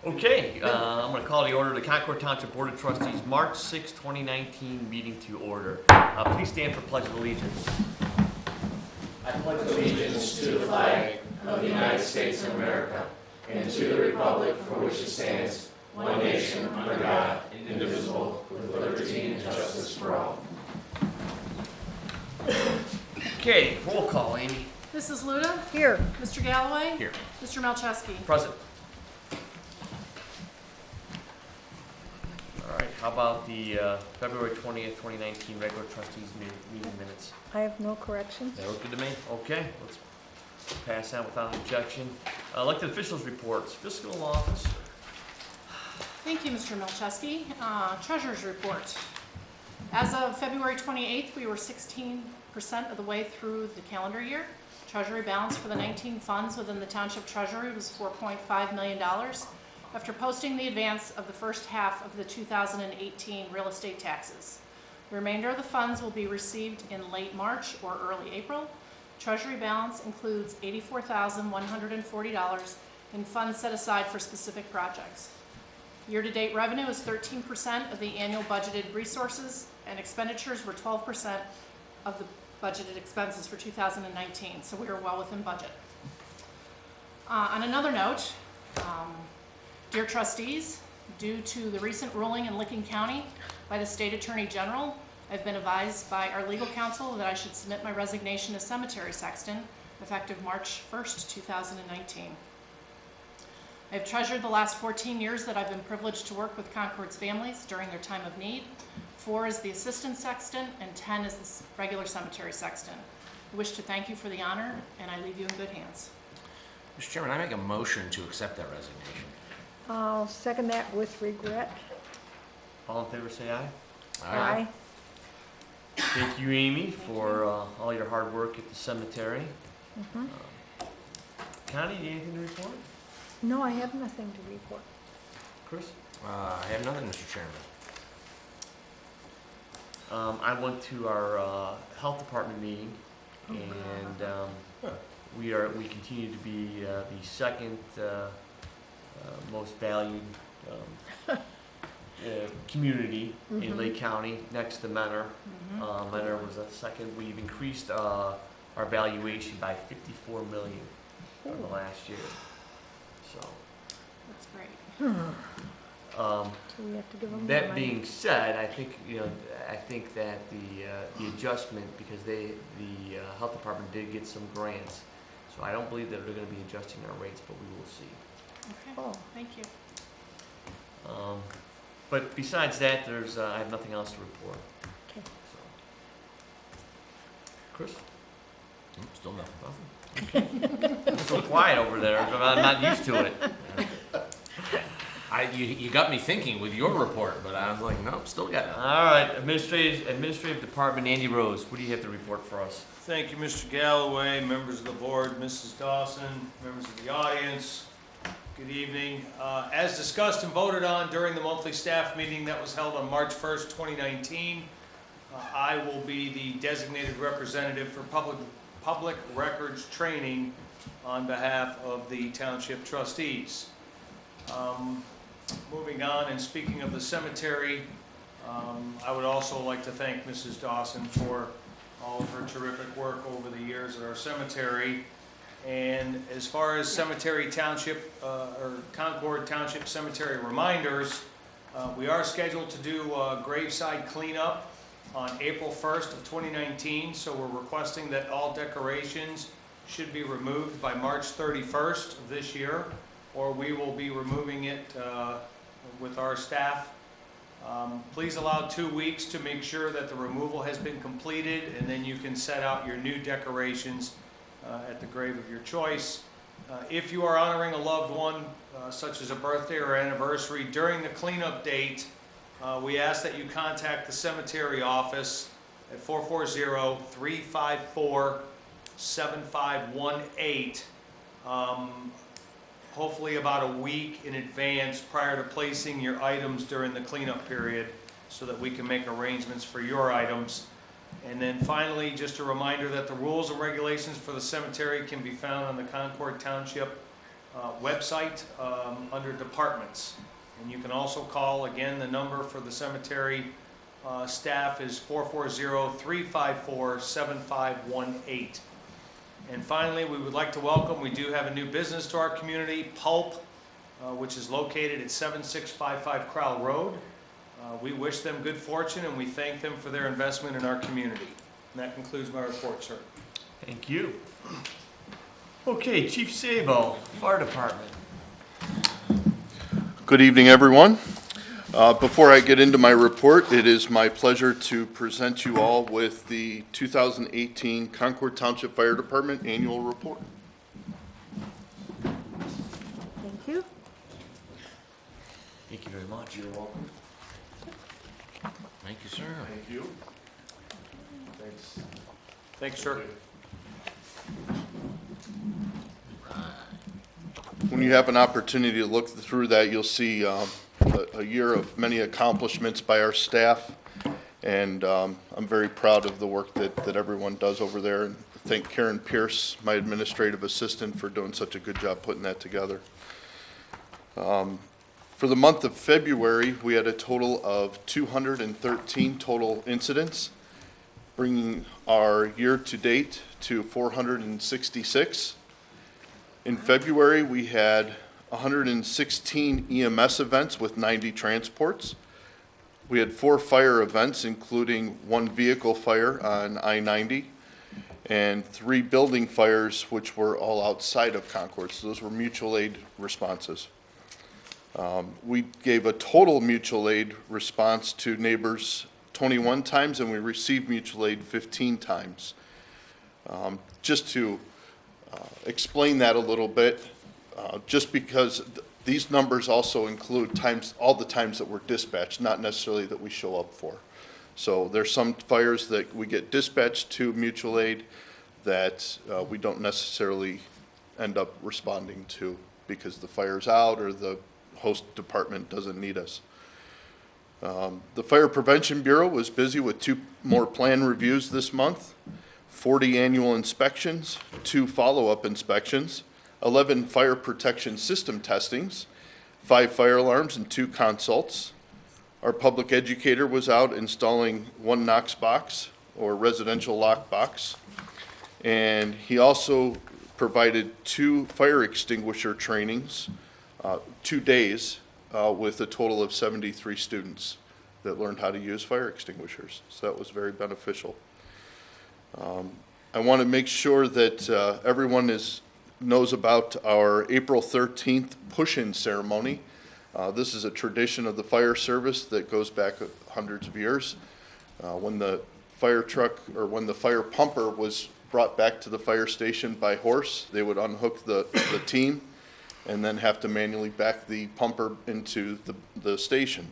Okay, I'm going to call the order of the Concord Township Board of Trustees March 6, 2019 meeting to order. Please stand for Pledge of Allegiance. I pledge allegiance to the flag of the United States of America and to the republic for which it stands, one nation under God, indivisible, with liberty and justice for all. Okay, roll call, Amy. Mrs. Luda? Here. Mr. Galloway? Here. Mr. Malczewski? Present. All right, how about the February 20th, 2019 regular trustees meeting minutes? I have no corrections. They look good to me? Okay, let's pass that without objection. Elected officials reports. Fiscal officer. Thank you, Mr. Malczewski. Treasurer's report. As of February 28th, we were 16% of the way through the calendar year. Treasury balance for the 19 funds within the township treasury was $4.5 million. After posting the advance of the first half of the 2018 real estate taxes. The remainder of the funds will be received in late March or early April. Treasury balance includes $84,140 in funds set aside for specific projects. Year-to-date revenue is 13% of the annual budgeted resources, and expenditures were 12% of the budgeted expenses for 2019, so we are well within budget. On another note, dear trustees, due to the recent ruling in Licking County by the State Attorney General, I've been advised by our legal counsel that I should submit my resignation as cemetery sexton effective March 1st, 2019. I have treasured the last 14 years that I've been privileged to work with Concord's families during their time of need, 4 as the assistant sexton and 10 as the regular cemetery sexton. I wish to thank you for the honor, and I leave you in good hands. Mr. Chairman, I make a motion to accept that resignation. I'll second that with regret. All in favor say aye. Aye. Thank you, Amy, for all your hard work at the cemetery. Connie, do you have anything to report? No, I have nothing to report. Chris? I have nothing, Mr. Chairman. I went to our health department meeting, and we continue to be the second most valued community in Lake County, next to Menor. Menor was a second. We've increased our valuation by $54 million from the last year. So That's great. So we have to give them that more money. being said, I think that the adjustment, because the health department did get some grants, so I don't believe that they're going to be adjusting our rates, but we will see. Okay, Oh. thank you. But besides that, I have nothing else to report. Okay. So. Chris? Still nothing. It's so quiet over there. I'm not used to it. You got me thinking with your report, but I was like, nope, still got it. All right, administrative department, Andy Rose. What do you have to report for us? Thank you, Mr. Galloway, members of the board, Mrs. Dawson, members of the audience. Good evening. As discussed and voted on during the monthly staff meeting that was held on March 1st, 2019, I will be the designated representative for public records training on behalf of the township trustees. Moving on, and speaking of the cemetery, I would also like to thank Mrs. Dawson for all of her terrific work over the years at our cemetery. And as far as cemetery township, or Concord Township Cemetery reminders, we are scheduled to do a graveside cleanup on April 1st of 2019, so we're requesting that all decorations should be removed by March 31st of this year, or we will be removing it with our staff. Please allow 2 weeks to make sure that the removal has been completed, and then you can set out your new decorations at the grave of your choice. If you are honoring a loved one, such as a birthday or anniversary, during the cleanup date, we ask that you contact the cemetery office at 440-354-7518. Hopefully about a week in advance prior to placing your items during the cleanup period, so that we can make arrangements for your items. And then finally, just a reminder that the rules and regulations for the cemetery can be found on the Concord Township website under departments. And you can also call, again, the number for the cemetery staff is 440-354-7518. And finally, we would like to welcome, we do have a new business to our community, Pulp, which is located at 7655 Crowell Road. We wish them good fortune and we thank them for their investment in our community. And that concludes my report, sir. Thank you. Okay, Chief Sabo, Fire Department. Good evening, everyone. Before I get into my report, it is my pleasure to present you all with the 2018 Concord Township Fire Department Annual Report. Thank you. Thank you very much. You're welcome. Thank you, sir. Thank you. Thanks. Thanks, sir. When you have an opportunity to look through that, you'll see a year of many accomplishments by our staff, and I'm very proud of the work that everyone does over there, and thank Karen Pierce, my administrative assistant, for doing such a good job putting that together. For the month of February, we had a total of 213 total incidents, bringing our year-to-date to 466. In February, we had 116 EMS events with 90 transports. We had 4 fire events, including 1 vehicle fire on I-90 and 3 building fires, which were all outside of Concord. So those were mutual aid responses. We gave a total mutual aid response to neighbors 21 times, and we received mutual aid 15 times. Just to explain that a little bit, just because these numbers also include all the times that we're dispatched, not necessarily that we show up for. So there's some fires that we get dispatched to mutual aid that we don't necessarily end up responding to because the fire's out or the host department doesn't need us. The Fire Prevention Bureau was busy with 2 more plan reviews this month, 40 annual inspections, 2 follow-up inspections, 11 fire protection system testings, 5 fire alarms, and 2 consults. Our public educator was out installing 1 Knox box or residential lock box, and he also provided 2 fire extinguisher trainings, 2 days, with a total of 73 students that learned how to use fire extinguishers. So that was very beneficial. I want to make sure that everyone knows about our April 13th push-in ceremony. This is a tradition of the fire service that goes back hundreds of years. When the fire truck or when the fire pumper was brought back to the fire station by horse, they would unhook the team and then have to manually back the pumper into the station.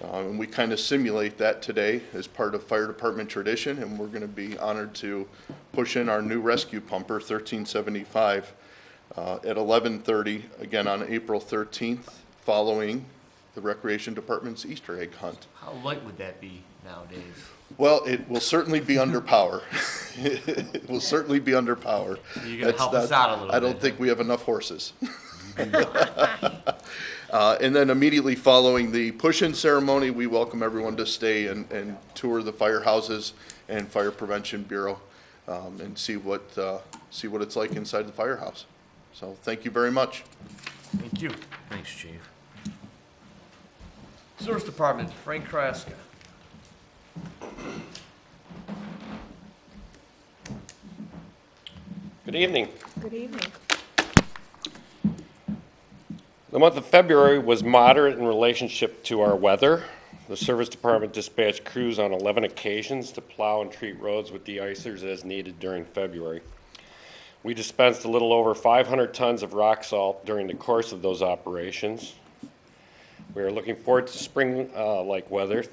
And we kind of simulate that today as part of fire department tradition, and we're going to be honored to push in our new rescue pumper, 1375, at 11:30, again on April 13th, following the Recreation Department's Easter egg hunt. How light would that be nowadays? Well, it will certainly be under power. It will certainly be under power. So you're going to help us out a little bit. I don't think we have enough horses. And then immediately following the push-in ceremony, we welcome everyone to stay and tour the firehouses and Fire Prevention Bureau and see what it's like inside the firehouse. So thank you very much. Thank you. Thanks, Chief. Service Department, Frank Kraska. Good evening. Good evening. The month of February was moderate in relationship to our weather. The service department dispatched crews on 11 occasions to plow and treat roads with de-icers as needed during February. We dispensed a little over 500 tons of rock salt during the course of those operations. We are looking forward to spring-like weather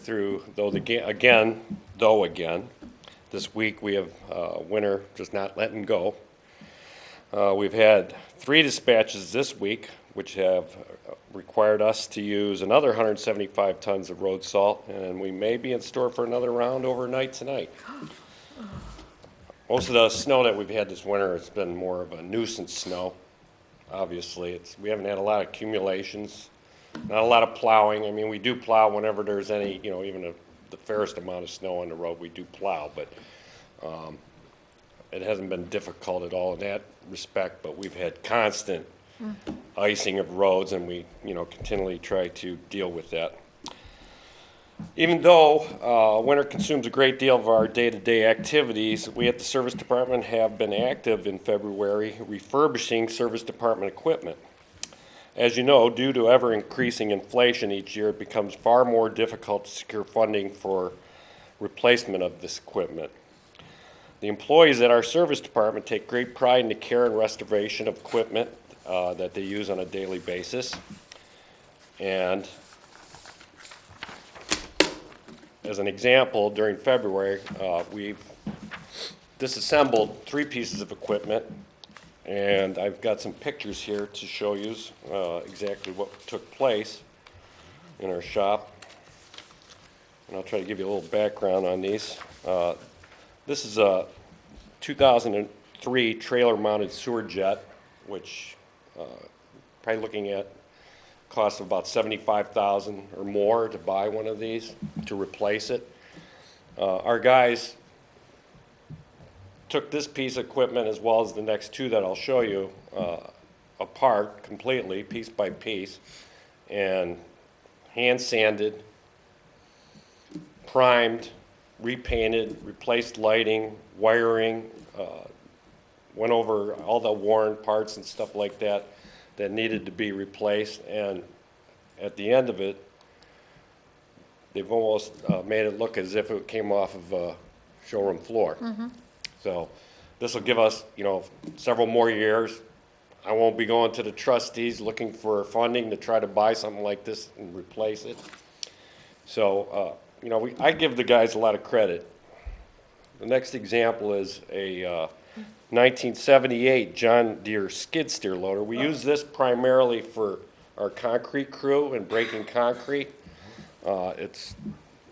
though again. This week we have winter just not letting go. We've had 3 dispatches this week, which have required us to use another 175 tons of road salt, and we may be in store for another round overnight tonight. Most of the snow that we've had this winter has been more of a nuisance snow. obviously. We haven't had a lot of accumulations, not a lot of plowing. I mean, we do plow whenever there's any, even the fairest amount of snow on the road, we do plow, but it hasn't been difficult at all in that respect, but we've had constant icing of roads, and we, continually try to deal with that. Even though winter consumes a great deal of our day-to-day activities, we at the Service Department have been active in February refurbishing Service Department equipment. As you know, due to ever-increasing inflation each year, it becomes far more difficult to secure funding for replacement of this equipment. The employees at our Service Department take great pride in the care and restoration of equipment that they use on a daily basis. And as an example, during February, we've disassembled 3 pieces of equipment, and I've got some pictures here to show you exactly what took place in our shop. And I'll try to give you a little background on these. This is a 2003 trailer-mounted sewer jet, which probably looking at cost of about $75,000 or more to buy one of these, to replace it. Our guys took this piece of equipment, as well as the next 2 that I'll show you, apart completely, piece by piece, and hand sanded, primed, repainted, replaced lighting, wiring, went over all the worn parts and stuff like that that needed to be replaced, and at the end of it, they've almost made it look as if it came off of a showroom floor. So this will give us, several more years. I won't be going to the trustees looking for funding to try to buy something like this and replace it. So, I give the guys a lot of credit. The next example is a 1978 John Deere skid steer loader. We use this primarily for our concrete crew and breaking concrete. It's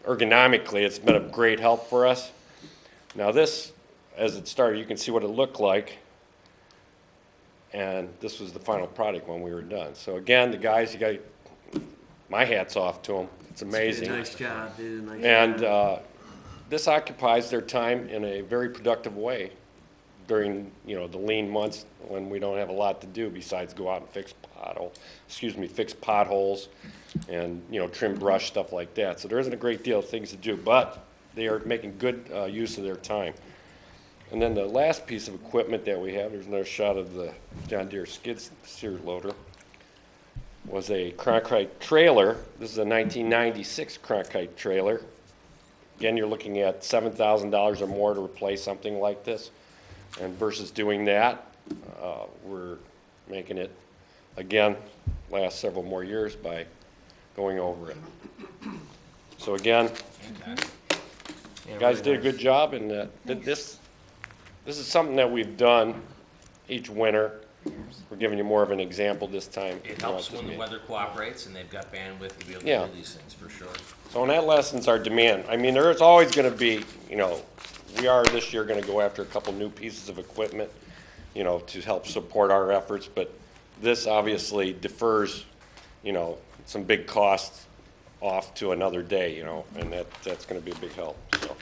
ergonomically, it's been a great help for us. Now this, as it started, you can see what it looked like, and this was the final product when we were done. So again, the guys, my hat's off to them. It's amazing. Did a nice job. Did a nice And job. this occupies their time in a very productive way during, the lean months when we don't have a lot to do besides go out and fix potholes and, trim brush, stuff like that. So there isn't a great deal of things to do, but they are making good use of their time. And then the last piece of equipment that we have, there's another shot of the John Deere skid steer loader, was a Cronkite trailer. This is a 1996 Cronkite trailer. Again, you're looking at $7,000 or more to replace something like this. And versus doing that, we're making it, again, last several more years by going over it. So again, you guys did a good job, and this is something that we've done each winter. We're giving you more of an example this time. It helps when the weather cooperates and they've got bandwidth to be able to do these things, for sure. So and that lessens our demand. I mean, there's always going to be, we are this year going to go after a couple new pieces of equipment, to help support our efforts, but this obviously defers, some big costs off to another day, and that's going to be a big help. So.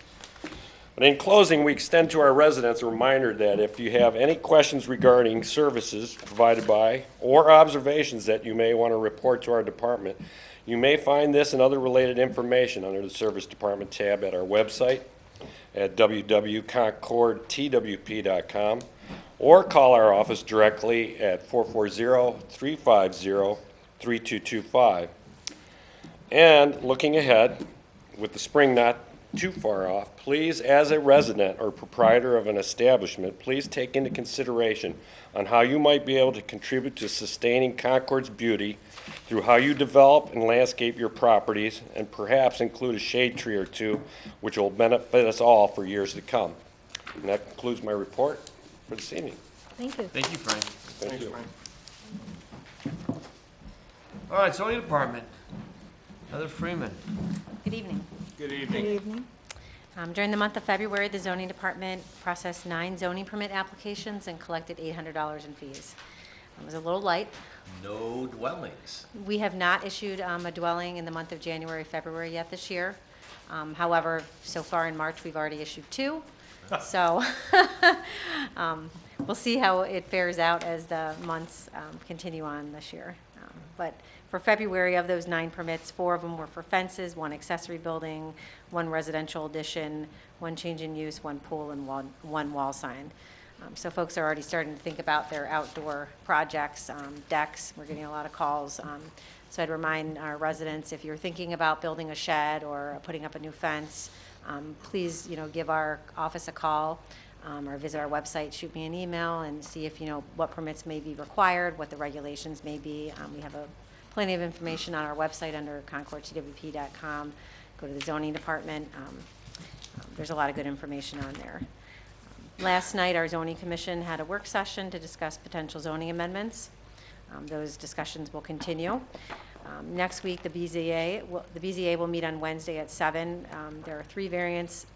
But in closing, we extend to our residents a reminder that if you have any questions regarding services provided by or observations that you may want to report to our department, you may find this and other related information under the Service Department tab at our website at www.concordtwp.com, or call our office directly at 440-350-3225. And looking ahead, with the spring not too far off, please, as a resident or proprietor of an establishment, please take into consideration on how you might be able to contribute to sustaining Concord's beauty through how you develop and landscape your properties, and perhaps include a shade tree or two, which will benefit us all for years to come. And that concludes my report for this evening. Thank you. Thank you, Frank. Thank you. Frank. All right, zoning department. Heather Freeman. Good evening. Good Good evening. evening. During the month of February, the zoning department processed 9 zoning permit applications and collected $800 in fees. It was a little light. No dwellings. We have not issued a dwelling in the month of January, February yet this year. However, so far in March, we've already issued 2. So we'll see how it fares out as the months continue on this year. But for February, of those 9 permits, 4 of them were for fences, 1 accessory building, 1 residential addition, 1 change in use, 1 pool, and 1 wall sign. So folks are already starting to think about their outdoor projects, decks. We're getting a lot of calls. So I'd remind our residents, if you're thinking about building a shed or putting up a new fence, please, give our office a call or visit our website, shoot me an email, and see if, what permits may be required, what the regulations may be. We have plenty of information on our website under concordtwp.com. Go to the zoning department. There's a lot of good information on there. Last night, our zoning commission had a work session to discuss potential zoning amendments. Those discussions will continue. Next week, the BZA will meet on Wednesday at 7. There are 3 variance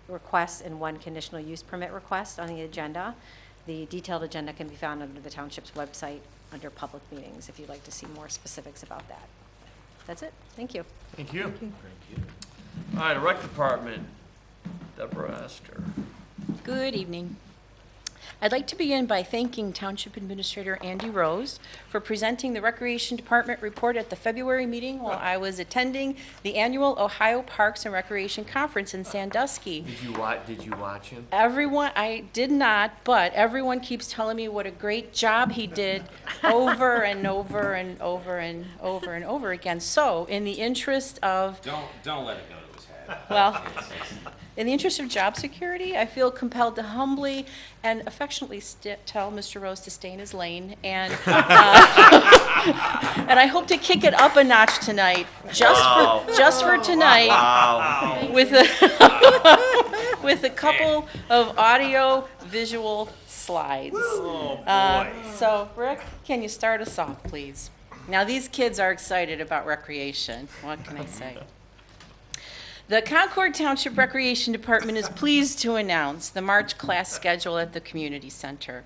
requests and 1 conditional use permit request on the agenda. The detailed agenda can be found under the township's website under public meetings if you'd like to see more specifics about that. That's it. Thank you. Thank you. Thank you. All right, rec department, Deborah Astor. Good evening. I'd like to begin by thanking Township Administrator Andy Rose for presenting the Recreation Department report at the February meeting while I was attending the annual Ohio Parks and Recreation Conference in Sandusky. Did you watch him? Everyone, I did not, but everyone keeps telling me what a great job he did over and over and over and over and over again. So, in the interest of... Don't let it go to his head. Well, in the interest of job security, I feel compelled to humbly and affectionately tell Mr. Rose to stay in his lane, and and I hope to kick it up a notch tonight, just for tonight, with a couple of audio-visual slides. Oh, boy. So, Rick, can you start us off, please? Now, these kids are excited about recreation. What can I say? The Concord Township Recreation Department is pleased to announce the March class schedule at the community center.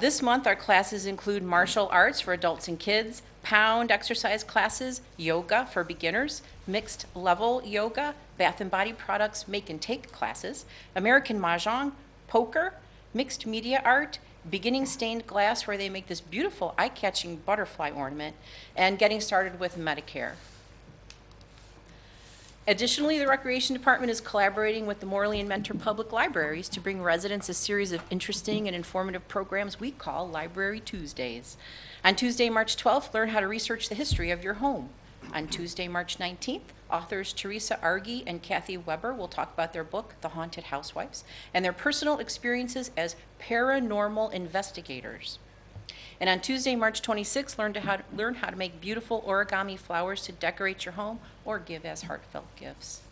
This month, our classes include martial arts for adults and kids, pound exercise classes, yoga for beginners, mixed level yoga, bath and body products make and take classes, American Mahjong, poker, mixed media art, beginning stained glass where they make this beautiful eye-catching butterfly ornament, and getting started with Medicare. Additionally, the Recreation Department is collaborating with the Morley and Mentor Public Libraries to bring residents a series of interesting and informative programs we call Library Tuesdays. On Tuesday, March 12th, learn how to research the history of your home. On Tuesday, March 19th, authors Teresa Argy and Kathy Weber will talk about their book, The Haunted Housewives, and their personal experiences as paranormal investigators. And on Tuesday, March 26th, learn how to make beautiful origami flowers to decorate your home or give as heartfelt gifts.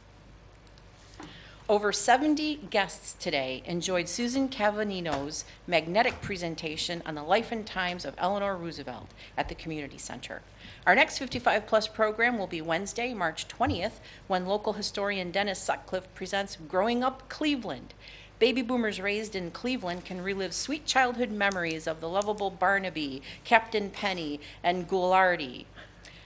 Over 70 guests today enjoyed Susan Cavannino's magnetic presentation on the life and times of Eleanor Roosevelt at the community center. Our next 55+ program will be Wednesday, March 20th, when local historian Dennis Sutcliffe presents Growing Up Cleveland. Baby boomers raised in Cleveland can relive sweet childhood memories of the lovable Barnaby, Captain Penny, and Goulardi.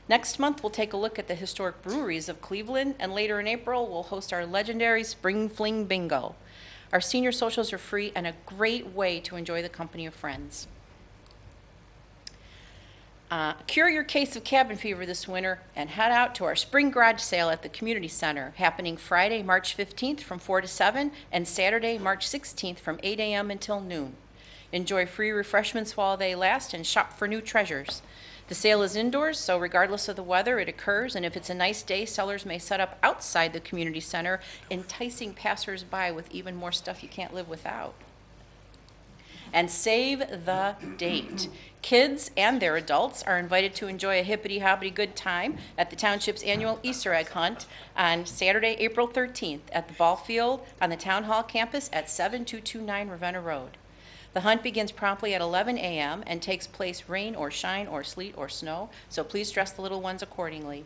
Next month, we'll take a look at the historic breweries of Cleveland, and later in April, we'll host our legendary Spring Fling Bingo. Our senior socials are free and a great way to enjoy the company of friends. Cure your case of cabin fever this winter and head out to our spring garage sale at the community center, happening Friday, March 15th from 4 to 7 and Saturday, March 16th from 8 a.m. until noon. Enjoy free refreshments while they last and shop for new treasures. The sale is indoors, so regardless of the weather, it occurs, and if it's a nice day, sellers may set up outside the community center, enticing passersby with even more stuff you can't live without. And save the date. Kids and their adults are invited to enjoy a hippity-hoppity good time at the township's annual Easter egg hunt on Saturday, April 13th at the ball field on the Town Hall campus at 7229 Ravenna Road. The hunt begins promptly at 11 a.m. and takes place rain or shine or sleet or snow, so please dress the little ones accordingly.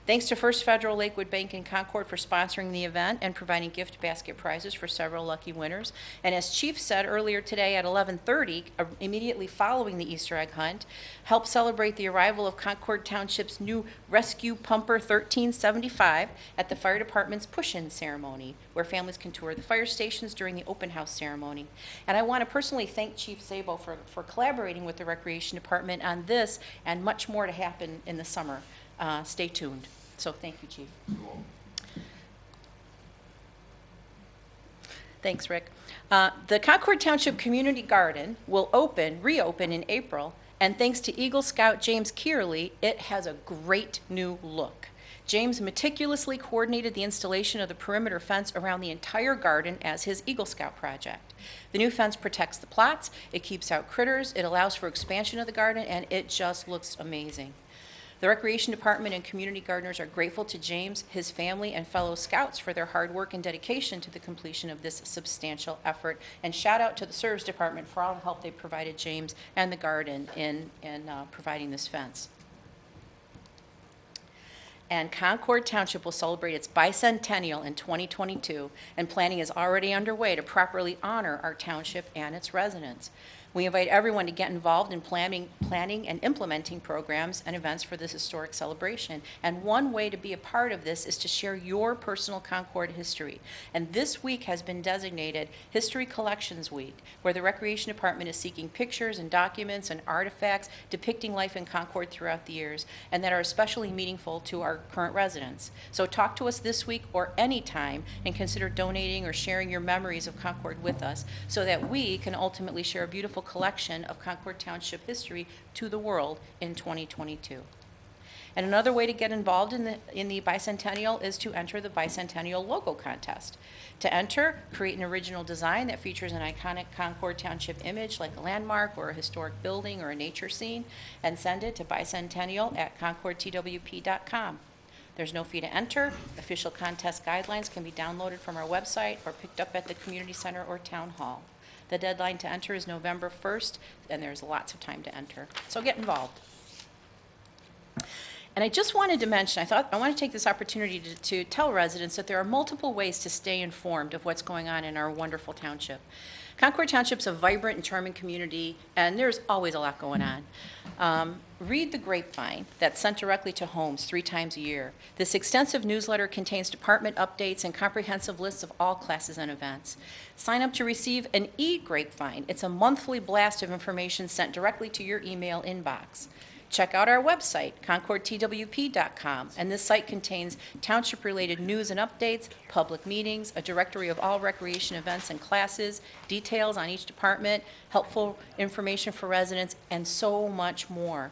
Thanks to First Federal Lakewood Bank in Concord for sponsoring the event and providing gift basket prizes for several lucky winners. And as Chief said earlier today at 11:30, immediately following the Easter egg hunt, help celebrate the arrival of Concord Township's new Rescue Pumper 1375 at the fire department's push-in ceremony, where families can tour the fire stations during the open house ceremony. And I want to personally thank Chief Szabo for collaborating with the Recreation Department on this and much more to happen in the summer. Stay tuned. So thank you, Chief. Thanks, Rick. The Concord Township Community Garden will reopen in April, and thanks to Eagle Scout James Kearley, it has a great new look. James meticulously coordinated the installation of the perimeter fence around the entire garden as his Eagle Scout project. The new fence protects the plots, it keeps out critters, it allows for expansion of the garden, and it just looks amazing. The Recreation Department and community gardeners are grateful to James, his family, and fellow scouts for their hard work and dedication to the completion of this substantial effort. And shout out to the Service Department for all the help they provided James and the garden in providing this fence. And Concord Township will celebrate its bicentennial in 2022, and planning is already underway to properly honor our township and its residents. We invite everyone to get involved in planning and implementing programs and events for this historic celebration. And one way to be a part of this is to share your personal Concord history. And this week has been designated History Collections Week, where the Recreation Department is seeking pictures and documents and artifacts depicting life in Concord throughout the years and that are especially meaningful to our current residents. So talk to us this week or any time and consider donating or sharing your memories of Concord with us so that we can ultimately share a beautiful collection of Concord Township history to the world in 2022. And another way to get involved in the bicentennial is to enter the bicentennial logo contest. To enter, create an original design that features an iconic Concord Township image like a landmark or a historic building or a nature scene, and send it to bicentennial@concordtwp.com. There's no fee to enter. Official contest guidelines can be downloaded from our website or picked up at the community center or town hall. The deadline to enter is November 1st, and there's lots of time to enter. So get involved. And I just wanted to mention, I want to take this opportunity to tell residents that there are multiple ways to stay informed of what's going on in our wonderful township. Concord Township's a vibrant and charming community, and there's always a lot going on. Read the Grapevine that's sent directly to homes 3 times a year. This extensive newsletter contains department updates and comprehensive lists of all classes and events. Sign up to receive an e-Grapevine. It's a monthly blast of information sent directly to your email inbox. Check out our website, concordtwp.com, and this site contains township-related news and updates, public meetings, a directory of all recreation events and classes, details on each department, helpful information for residents, and so much more.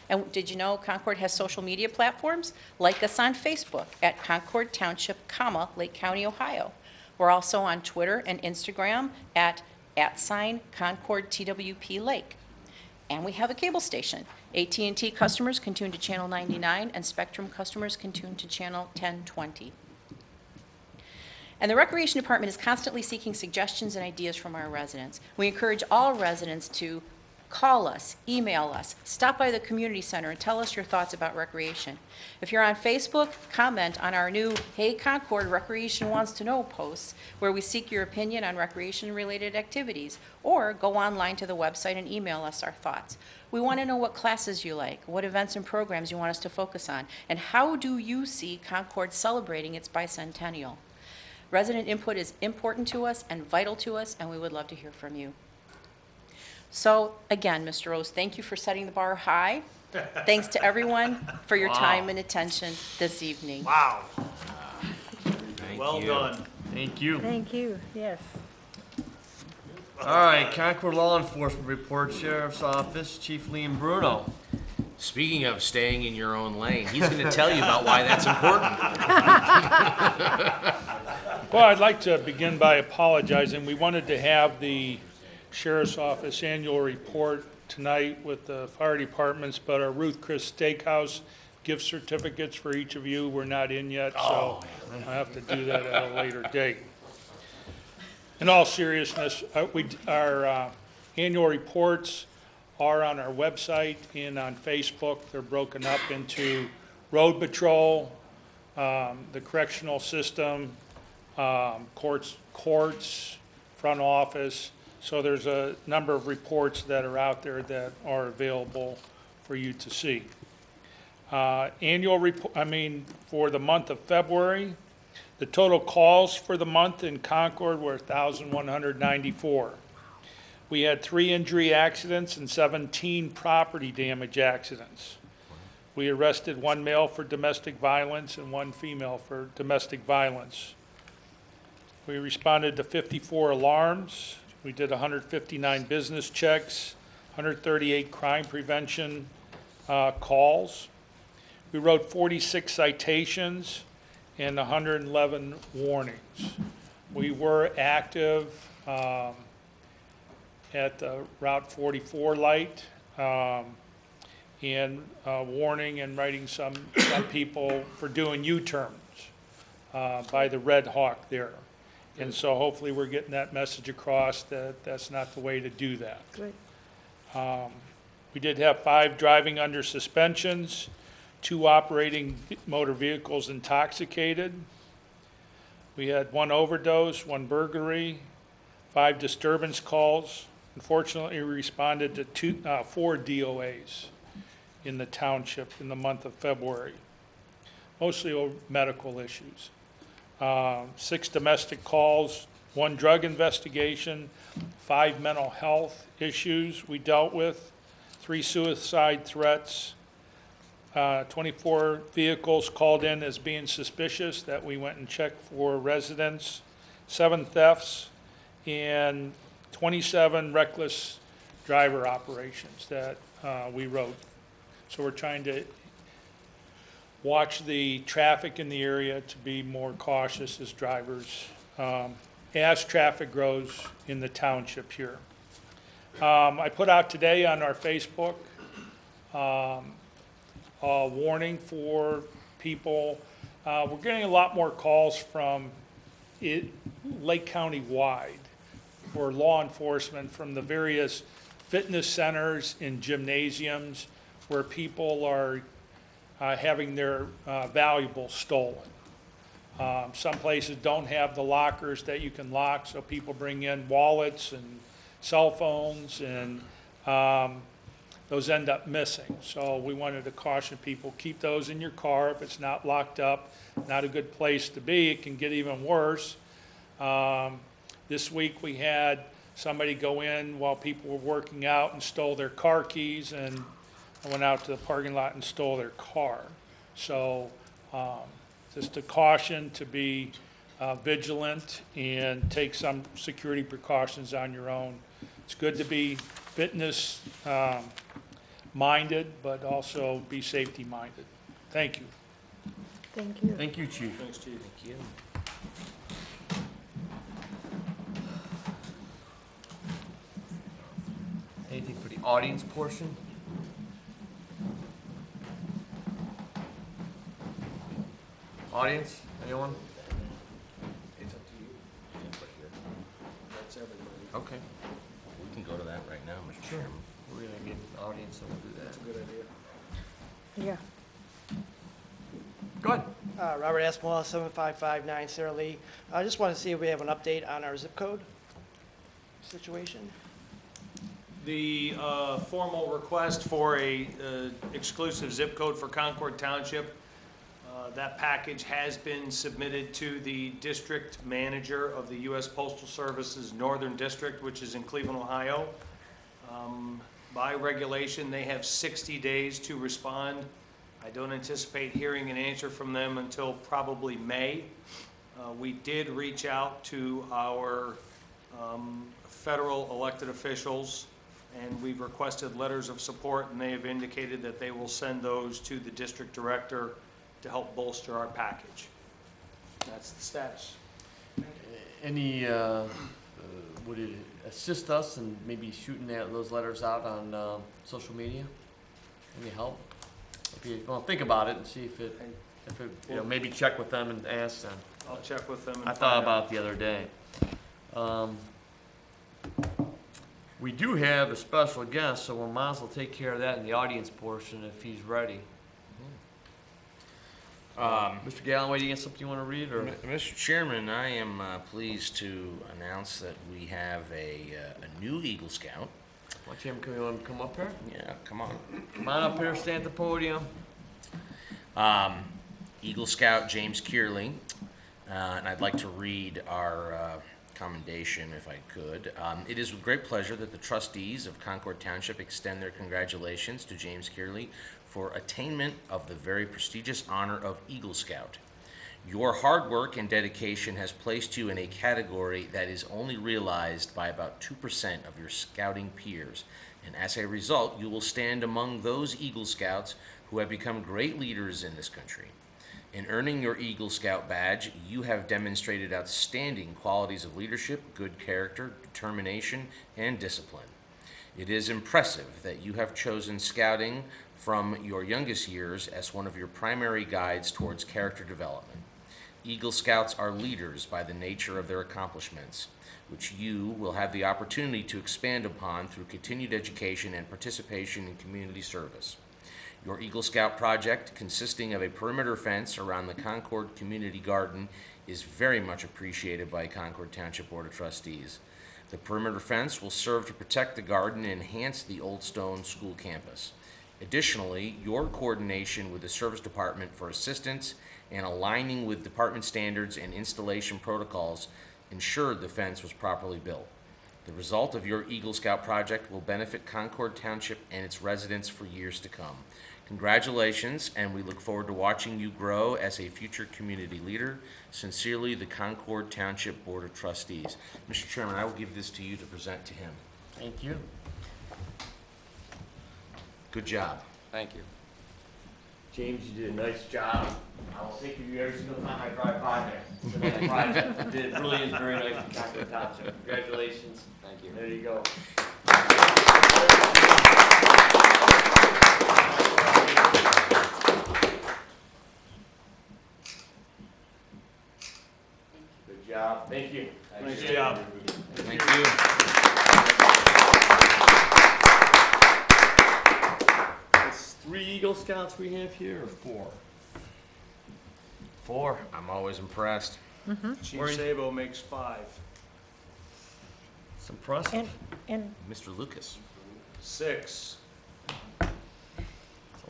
And did you know Concord has social media platforms? Like us on Facebook at Concord Township, Lake County, Ohio. We're also on Twitter and Instagram at @ConcordTWP Lake. And we have a cable station. AT&T customers can tune to channel 99, and Spectrum customers can tune to channel 1020. And the Recreation Department is constantly seeking suggestions and ideas from our residents. We encourage all residents to call us, email us, stop by the community center and tell us your thoughts about recreation. If you're on Facebook, comment on our new Hey Concord Recreation Wants to Know posts, where we seek your opinion on recreation-related activities, or go online to the website and email us our thoughts. We want to know what classes you like, what events and programs you want us to focus on, and how do you see Concord celebrating its bicentennial. Resident input is important to us and vital to us, and we would love to hear from you. So again, Mr. Rose, thank you for setting the bar high. Thanks to everyone for your time and attention this evening. Wow. Well done. Thank you. Thank you, yes. All right, Concord Law Enforcement Report, Sheriff's Office, Chief Liam Bruno. Speaking of staying in your own lane, he's going to tell you about why that's important. Well, I'd like to begin by apologizing. We wanted to have the Sheriff's Office annual report tonight with the fire departments, but our Ruth Chris Steakhouse gift certificates for each of you were not in yet, so I'll have to do that at a later date. In all seriousness, our annual reports are on our website and on Facebook. They're broken up into road patrol, the correctional system, courts, front office. So there's a number of reports that are out there that are available for you to see. Annual report, for the month of February, the total calls for the month in Concord were 1,194. We had 3 injury accidents and 17 property damage accidents. We arrested 1 male for domestic violence and 1 female for domestic violence. We responded to 54 alarms. We did 159 business checks, 138 crime prevention calls. We wrote 46 citations and 111 warnings. We were active at the Route 44 light and warning and writing some people for doing U-turns by the Red Hawk there. And so hopefully we're getting that message across that that's not the way to do that. Good. We did have 5 driving under suspensions, 2 operating motor vehicles intoxicated. We had 1 overdose, 1 burglary, 5 disturbance calls. Unfortunately, we responded to 4 DOAs in the township in the month of February, mostly medical issues. 6 domestic calls, 1 drug investigation, 5 mental health issues we dealt with, 3 suicide threats, 24 vehicles called in as being suspicious that we went and checked for residents, 7 thefts, and 27 reckless driver operations that we wrote. So we're trying to watch the traffic in the area to be more cautious as drivers as traffic grows in the township here. I put out today on our Facebook a warning for people. We're getting a lot more calls from Lake County wide for law enforcement from the various fitness centers and gymnasiums where people are having their valuables stolen. Some places don't have the lockers that you can lock, so people bring in wallets and cell phones, and those end up missing. So we wanted to caution people, keep those in your car if it's not locked up. Not a good place to be. It can get even worse. This week we had somebody go in while people were working out and stole their car keys, and went out to the parking lot and stole their car. So just a caution to be vigilant and take some security precautions on your own. It's good to be fitness minded, but also be safety minded. Thank you. Thank you. Thank you, Chief. Thanks, Chief. Thank you. Anything for the audience portion? Audience, anyone? It's up to you. That's everybody. Okay, We can go to that right now, Mr. sure. Chairman. We're gonna get an audience, so we'll do that. That's a good idea. Yeah. Go ahead. Robert Aspinwall, 7559 Sarah Lee. I just want to see if we have an update on our zip code situation. The formal request for a exclusive zip code for Concord Township, that package has been submitted to the district manager of the U.S. Postal Service's Northern District, which is in Cleveland, Ohio. By regulation, they have 60 days to respond. I don't anticipate hearing an answer from them until probably May. We did reach out to our federal elected officials, and we've requested letters of support, and they have indicated that they will send those to the district director to help bolster our package. That's the status. Any, would it assist us in maybe shooting those letters out on social media? Any help? If you want to think about it and see if it, maybe check with them and ask them. I'll check with them and I find thought out. about it the other day. We do have a special guest, so we might as well take care of that in the audience portion if he's ready. Mr. Galloway, do you got something you want to read, or? Mr. Chairman, I am pleased to announce that we have a new Eagle Scout. Why don't you want to come up here? Yeah, come on. Come on up here, stand at the podium. Eagle Scout James Kearley, and I'd like to read our commendation if I could. It is with great pleasure that the trustees of Concord Township extend their congratulations to James Kearley for attainment of the very prestigious honor of Eagle Scout. Your hard work and dedication has placed you in a category that is only realized by about 2% of your scouting peers, and as a result, you will stand among those Eagle Scouts who have become great leaders in this country. In earning your Eagle Scout badge, you have demonstrated outstanding qualities of leadership, good character, determination, and discipline. It is impressive that you have chosen scouting from your youngest years as one of your primary guides towards character development. Eagle Scouts are leaders by the nature of their accomplishments, which you will have the opportunity to expand upon through continued education and participation in community service. Your Eagle Scout project, consisting of a perimeter fence around the Concord Community Garden, is very much appreciated by Concord Township Board of Trustees. The perimeter fence will serve to protect the garden and enhance the Old Stone School campus. Additionally, your coordination with the Service Department for assistance and aligning with department standards and installation protocols ensured the fence was properly built. The result of your Eagle Scout project will benefit Concord Township and its residents for years to come. Congratulations, and we look forward to watching you grow as a future community leader. Sincerely, the Concord Township Board of Trustees. Mr. Chairman, I will give this to you to present to him. Thank you. Good job. Thank you. James, you did a nice job. I will think of you every single time I drive by there. It's a nice project. It really is very nice in Concord Township. Congratulations. Thank you. There you go. Good job. Thank you. Nice job. Thank you. It's 3 Eagle Scouts we have here, or 4? 4. I'm always impressed. Chief Sabo makes 5. It's impressive. And Mr. Lucas. 6. It's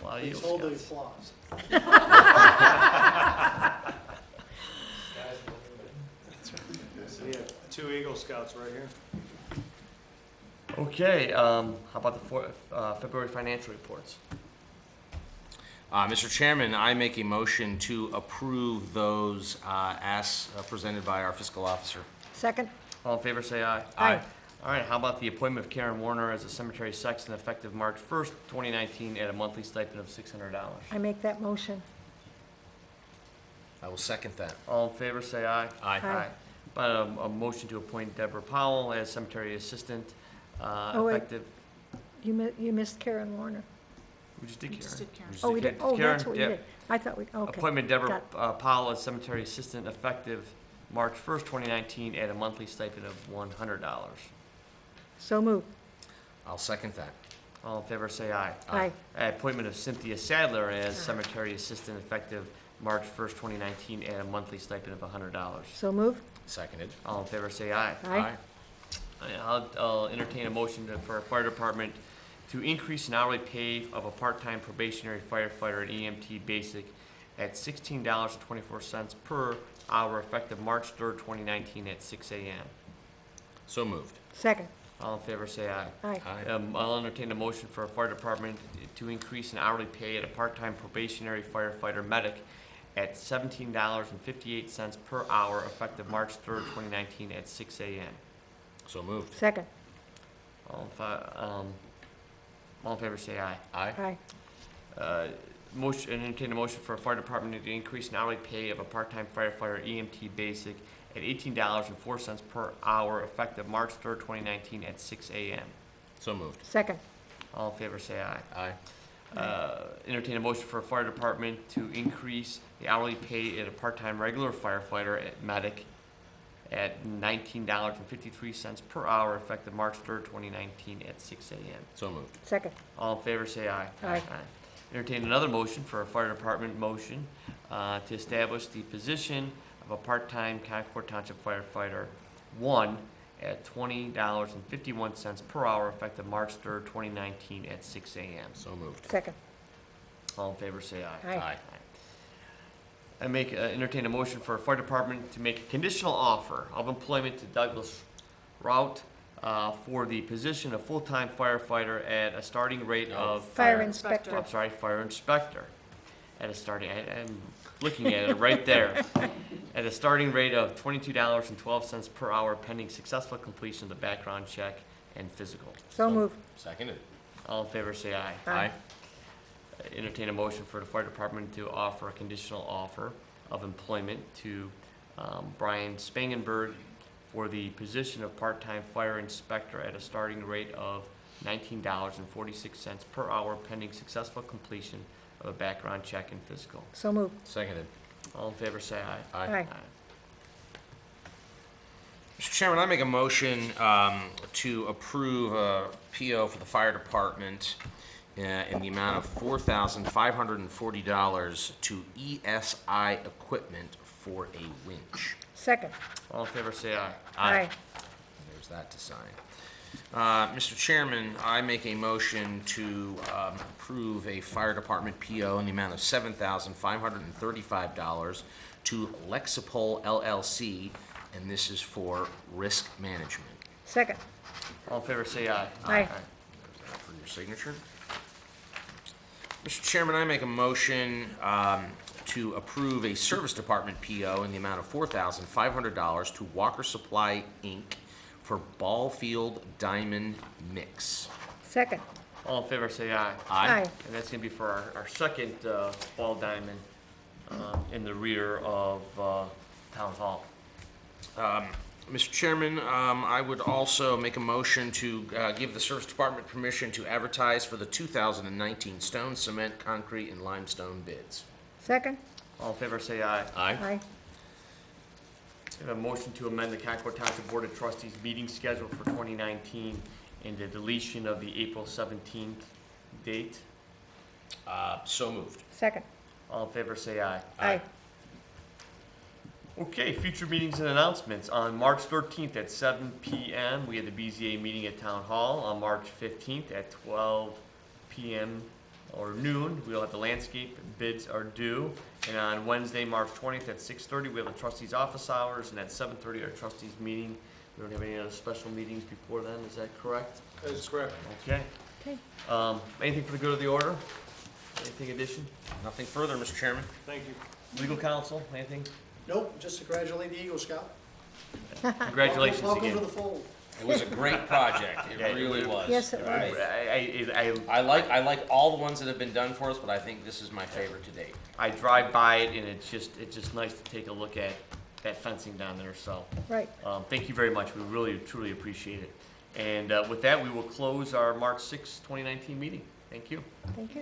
a lot of He's Eagle holding Scouts. applause. So we have 2 Eagle Scouts right here. Okay, how about the February financial reports? Mr. Chairman, I make a motion to approve those as presented by our fiscal officer. second? All in favor, say aye. Aye. All right, how about the appointment of Karen Warner as a cemetery sexton effective March 1st, 2019 at a monthly stipend of $600? I make that motion. I will second that. All in favor, say aye. Aye. Aye. About a motion to appoint Deborah Powell as cemetery assistant wait. effective, You missed Karen Warner. we just did We Karen. just did Karen. Oh, we did, oh, Karen, that's what we yeah. did. I thought we, okay. Appointment Deborah Got Powell as cemetery assistant effective March 1st, 2019 at a monthly stipend of $100. So moved. I'll second that. All in favor, say aye. Aye. Appointment of Cynthia Sadler as cemetery assistant effective March 1st, 2019 at a monthly stipend of $100. So moved. Seconded. All in favor, say aye. Aye. I'll entertain a motion for our fire department to increase an hourly pay of a part-time probationary firefighter at EMT basic at $16.24 per hour effective March 3rd, 2019 at 6 a.m. So moved. Second. All in favor, say aye. Aye. Aye. I'll entertain a motion for a fire department to increase an hourly pay at a part-time probationary firefighter medic at $17.58 per hour effective March 3rd, 2019 at 6 a.m. So moved. Second. All in favor, say aye. Aye. Aye. Entertain a motion for a fire department to increase an hourly pay of a part-time firefighter EMT basic at $18.04 per hour effective March 3rd, 2019 at 6 a.m. So moved. Second. All in favor, say aye. Aye. Entertain a motion for a fire department to increase the hourly pay at a part-time regular firefighter at medic at $19.53 per hour effective March 3rd, 2019 at 6 a.m. So moved. Second. All in favor, say aye. Aye. Entertain another motion for a fire department motion to establish the position of a part-time Concord Township firefighter, 1, at $20.51 per hour, effective March 3rd, 2019, at 6 a.m. So moved. Second. All in favor, say aye. Aye. I entertain a motion for a fire department to make a conditional offer of employment to Douglas Rout for the position of full-time firefighter at a starting rate of Fire inspector. I'm sorry, fire inspector. At a starting, I'm looking at it right there. At a starting rate of $22.12 per hour, pending successful completion of the background check and physical. So moved. Seconded. All in favor, say aye. Aye. Entertain a motion for the fire department to offer a conditional offer of employment to Brian Spangenberg for the position of part-time fire inspector at a starting rate of $19.46 per hour, pending successful completion of a background check and physical. So moved. Seconded. All in favor, say aye. Aye. Mr. Chairman, I make a motion to approve a PO for the fire department in the amount of $4,540 to ESI Equipment for a winch. Second. All in favor, say aye. Aye. There's that to sign. Mr. Chairman, I make a motion to approve a fire department PO in the amount of $7,535 to Lexipol LLC, and this is for risk management. Second. All in favor, say aye. Aye. There's that for your signature. Mr. Chairman, I make a motion to approve a service department PO in the amount of $4,500 to Walker Supply, Inc. for ball field diamond mix. Second. All in favor, say aye. Aye. And that's gonna be for our second ball diamond in the rear of Town Hall. Mr. Chairman, I would also make a motion to give the service department permission to advertise for the 2019 stone, cement, concrete, and limestone bids. Second. All in favor, say aye. Aye. We have a motion to amend the Concord Township Board of Trustees meeting schedule for 2019 and the deletion of the April 17th date. So moved. Second. All in favor, say aye. Aye. Okay, future meetings and announcements. On March 13th at 7 p.m., we had the BZA meeting at Town Hall. On March 15th at 12 p.m. or noon, we'll have the landscape bids are due. And on Wednesday, March 20th at 6:30, we have the trustees' office hours, and at 7:30, our trustees' meeting. We don't have any other special meetings before then, is that correct? That is correct. Okay. Okay. Anything for the good of the order? Anything addition? Nothing further, Mr. Chairman. Thank you. Legal counsel, anything? Nope, just to congratulate the Eagle Scout. Congratulations Welcome again. to the fold. It was a great project. It Yeah, it really was. Yes, it was. I I like all the ones that have been done for us, but I think this is my favorite to date. I drive by it, and it's just nice to take a look at that fencing down there, so. Right. Thank you very much, we really, truly appreciate it. And with that, we will close our March 6, 2019 meeting. Thank you. Thank you.